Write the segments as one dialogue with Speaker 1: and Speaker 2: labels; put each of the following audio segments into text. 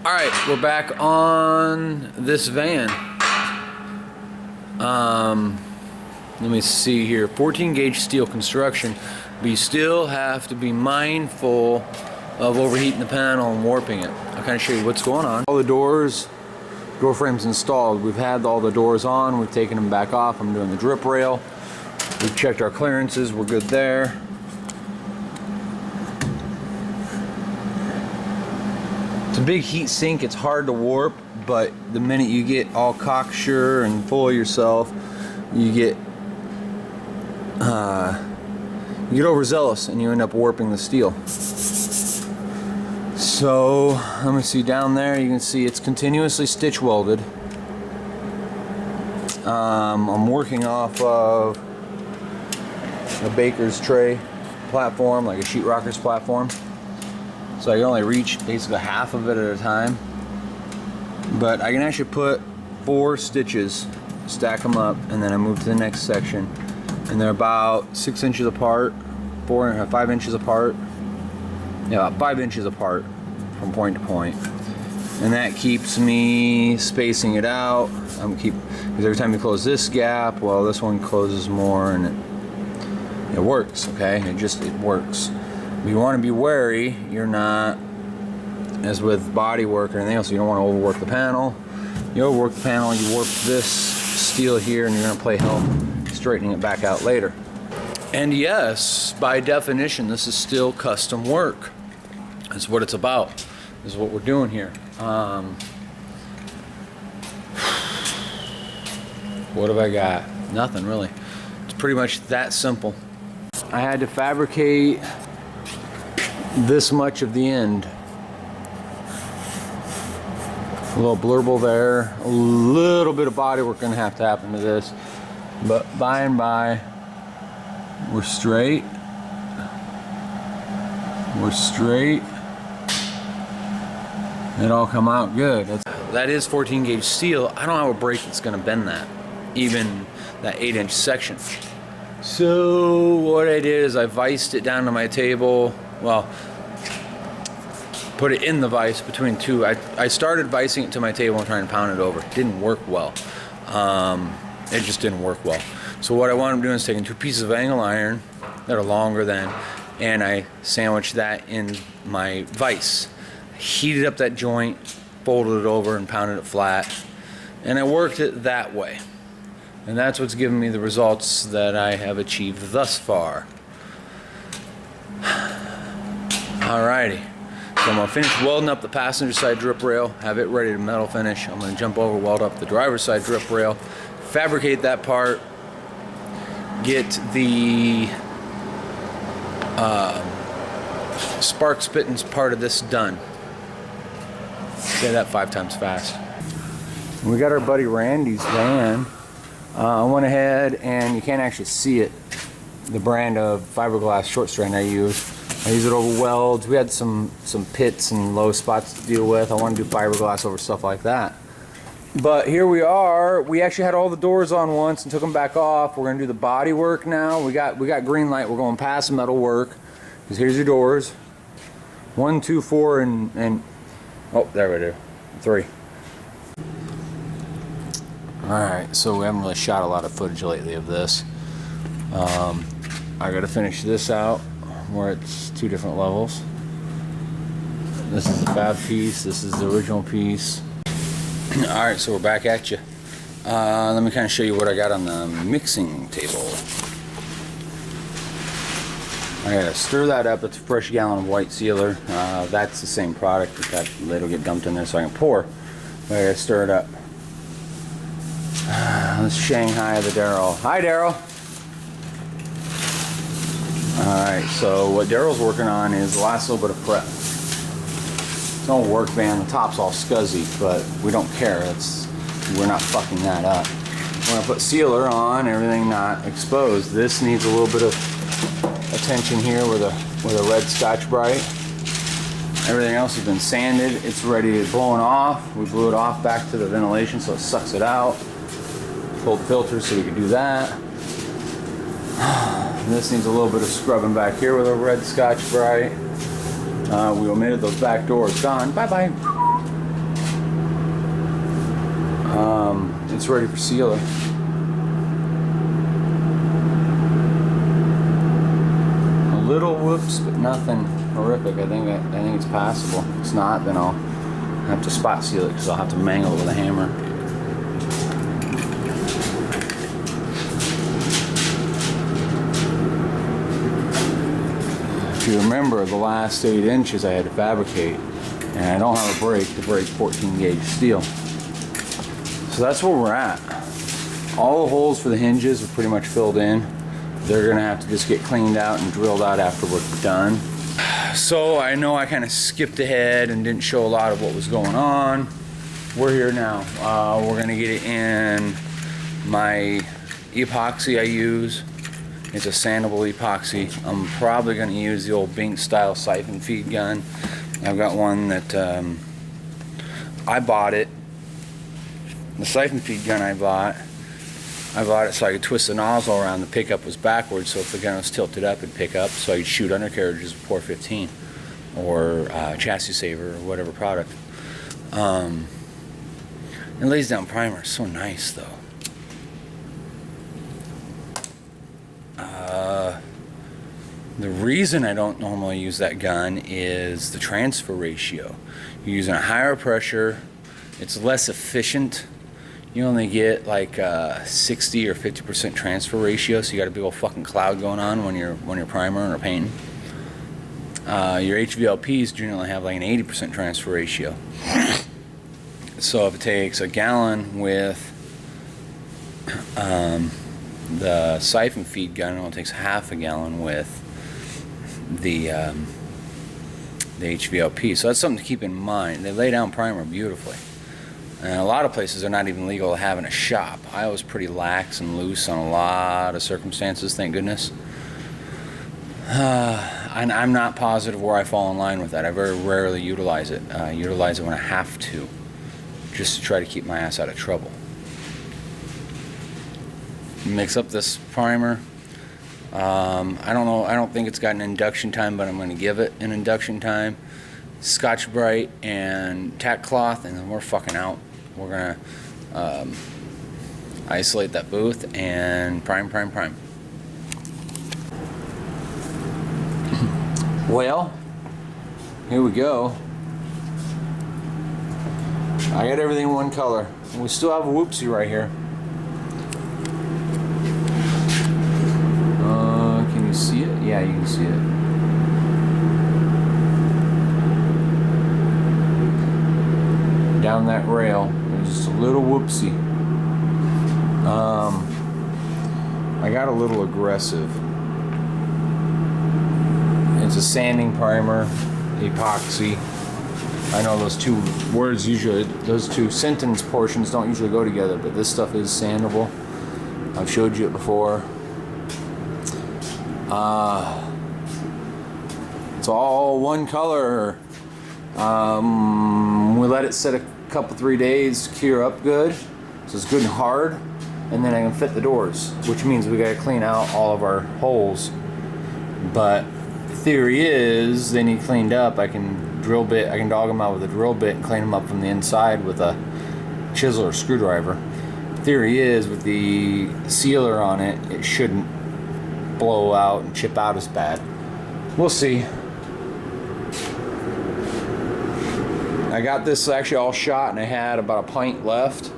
Speaker 1: Alright, we're back on this van. Let me see here. 14 gauge steel construction, but you still have to be mindful of overheating the panel and warping it. I'll kind of show you what's going on. All the door frames installed. We've had all the doors on, we've taken them back off. I'm doing the drip rail. We've checked our clearances, we're good there. It's a big heat sink, it's hard to warp, but the minute you get all cocksure and full of yourself, you get overzealous and you end up warping the steel. So let me see, down there you can see it's continuously stitch welded. I'm working off of a baker's tray platform, like a sheetrocker's platform. So I can only reach basically half of it at a time. But I can actually put 4 stitches, stack them up, and then I move to the next section. And they're about 6 inches apart, 5 inches apart. Yeah, about 5 inches apart from point to point. And that keeps me spacing it out. Because every time you close this gap, well, this one closes more, and it works, okay? It works. You want to be wary, you're not, as with body work or anything else, you don't want to overwork the panel. You overwork the panel, you warp this steel here, and you're going to play hell straightening it back out later. And yes, by definition, this is still custom work. That's what it's about. This is what we're doing here. What have I got? Nothing really. It's pretty much that simple. I had to fabricate this much of the end. A little blurble there. A little bit of body work gonna have to happen to this, but by and by we're straight. We're straight. It all come out good. That is 14 gauge steel. I don't have a brake that's gonna bend that, even that 8-inch section. So what I did is I viced it down to my table. Well, put it in the vise between two. I started vicing it to my table and trying to pound it over. It didn't work well. It just didn't work well. So what I wound up doing is taking 2 pieces of angle iron that are longer than, and I sandwiched that in my vise. Heated up that joint, folded it over, and pounded it flat. And I worked it that way. And that's what's given me the results that I have achieved thus far. Alrighty, so I'm gonna finish welding up the passenger side drip rail, have it ready to metal finish. I'm gonna jump over, weld up the driver's side drip rail, fabricate that part, get the spark spittings part of this done. Say that 5 times fast. We got our buddy Randy's van. I went ahead, and you can't actually see it, the brand of fiberglass short strand I use. I use it over welds. We had some pits and low spots to deal with. I want to do fiberglass over stuff like that. But here we are. We actually had all the doors on once and took them back off. We're going to do the body work now. We got green light. We're going past the metal work. Because here's your doors. 1, 2, 4, and oh, there we do. 3. Alright, so we haven't really shot a lot of footage lately of this. I gotta finish this out where it's 2 different levels. This is the fab piece, this is the original piece. Alright, so we're back at you. Let me kind of show you what I got on the mixing table. I gotta stir that up. It's a fresh gallon of white sealer. That's the same product, but that later will get dumped in there so I can pour. But I gotta stir it up. Let's Shanghai the Daryl. Hi, Daryl. Alright, so what Daryl's working on is the last little bit of prep. It's all work van, the top's all scuzzy, but we don't care. We're not fucking that up. We're gonna put sealer on, everything not exposed. This needs a little bit of attention here with a red Scotch-Brite. Everything else has been sanded. It's ready to blow off. We blew it off back to the ventilation so it sucks it out. Pulled the filter so we could do that. This needs a little bit of scrubbing back here with a red Scotch-Brite. We omitted those back doors. Gone. Bye-bye. It's ready for sealer. A little whoops, but nothing horrific. I think it's passable. If it's not, then I'll have to spot seal it because I'll have to mangle it with a hammer. If you remember, the last 8 inches I had to fabricate, and I don't have a brake to break 14 gauge steel. So that's where we're at. All the holes for the hinges are pretty much filled in. They're gonna have to just get cleaned out and drilled out after we're done. So I know I kind of skipped ahead and didn't show a lot of what was going on. We're here now. We're gonna get it in my epoxy I use. It's a sandable epoxy. I'm probably gonna use the old Bink style siphon feed gun. I've got one that I bought it. The siphon feed gun I bought it so I could twist the nozzle around. The pickup was backwards, so if the gun was tilted up, it'd pick up, so I could shoot undercarriages with Pour 15 or chassis saver or whatever product. It lays down primer. It's so nice, though. The reason I don't normally use that gun is the transfer ratio. You're using a higher pressure. It's less efficient. You only get like 60 or 50% transfer ratio, so you got a big old fucking cloud going on when you're primering or painting. Your HVLPs generally have like an 80% transfer ratio. So if it takes a gallon with the siphon feed gun, it only takes half a gallon with the HVLP. So that's something to keep in mind. They lay down primer beautifully. And a lot of places are not even legal to have in a shop. I was pretty lax and loose on a lot of circumstances, thank goodness. And I'm not positive where I fall in line with that. I very rarely utilize it. I utilize it when I have to, just to try to keep my ass out of trouble. Mix up this primer. I don't know, I don't think it's got an induction time, but I'm going to give it an induction time. Scotch Brite and tack cloth, and then we're fucking out. We're gonna isolate that booth and prime. Well, here we go. I got everything one color. We still have a whoopsie right here. Can you see it? Yeah, you can see it. Down that rail, there's just a little whoopsie. I got a little aggressive. It's a sanding primer, epoxy. I know those two words usually, those two sentence portions don't usually go together, but this stuff is sandable. I've showed you it before. It's all one color. We let it sit a couple 3 days, cure up good, so it's good and hard, and then I can fit the doors, which means we gotta clean out all of our holes. But the theory is they need cleaned up. I can dog them out with a drill bit and clean them up from the inside with a chisel or screwdriver. Theory is with the sealer on it, it shouldn't blow out and chip out as bad. We'll see. I got this actually all shot and I had about a pint left.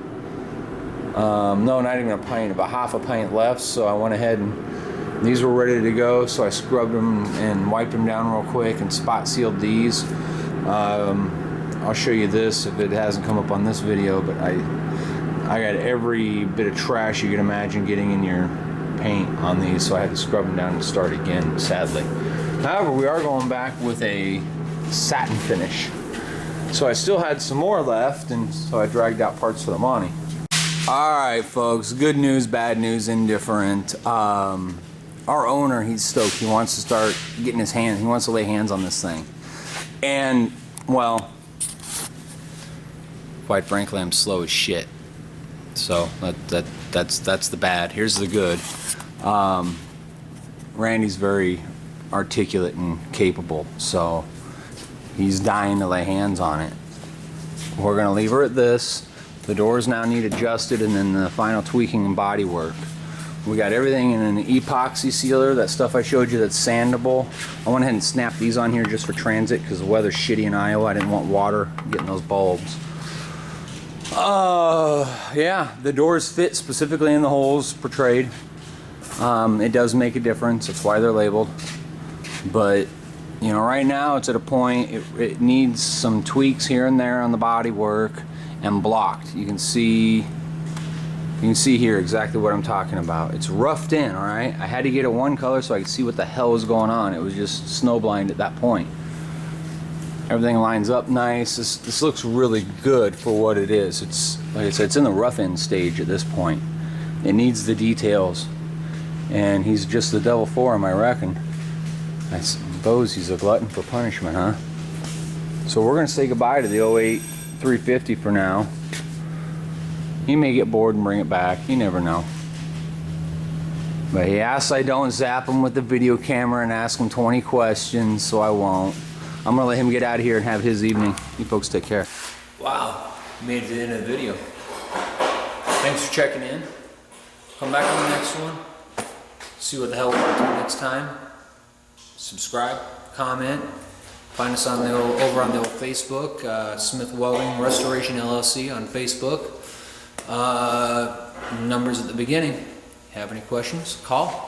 Speaker 1: No, not even a pint, about half a pint left, so I went ahead and these were ready to go, so I scrubbed them and wiped them down real quick and spot sealed these. I'll show you this if it hasn't come up on this video, but I got every bit of trash you can imagine getting in your paint on these, so I had to scrub them down and start again, sadly. However, we are going back with a satin finish. So I still had some more left, and so I dragged out parts for the Monty. Alright folks, good news, bad news, indifferent. Our owner, he's stoked. He wants to start getting his hands, he wants to lay hands on this thing. And, well, quite frankly, I'm slow as shit. So that's the bad. Here's the good. Randy's very articulate and capable, so he's dying to lay hands on it. We're gonna leave her at this. The doors now need adjusted, and then the final tweaking and body work. We got everything in an epoxy sealer, that stuff I showed you that's sandable. I went ahead and snapped these on here just for transit because the weather's shitty in Iowa. I didn't want water getting those bulbs. Yeah, the doors fit specifically in the holes portrayed. It does make a difference. That's why they're labeled. But you know, right now it's at a point it needs some tweaks here and there on the body work and blocked. You can see here exactly what I'm talking about. It's roughed in, all right? I had to get it one color so I could see what the hell was going on. It was just snow blind at that point. Everything lines up nice. This looks really good for what it is. It's, like I said, it's in the rough end stage at this point. It needs the details. And he's just the devil for him, I reckon. I suppose he's a glutton for punishment, huh? So we're gonna say goodbye to the 08 350 for now. He may get bored and bring it back. You never know. But he asks I don't zap him with the video camera and ask him 20 questions, so I won't. I'm gonna let him get out of here and have his evening. You folks take care. Wow, made it to the end of the video. Thanks for checking in. Come back on the next one. See what the hell we're up to next time. Subscribe, comment. Find us on over on the old Facebook, Smith Welding Restoration LLC on Facebook. Numbers at the beginning. Have any questions? Call.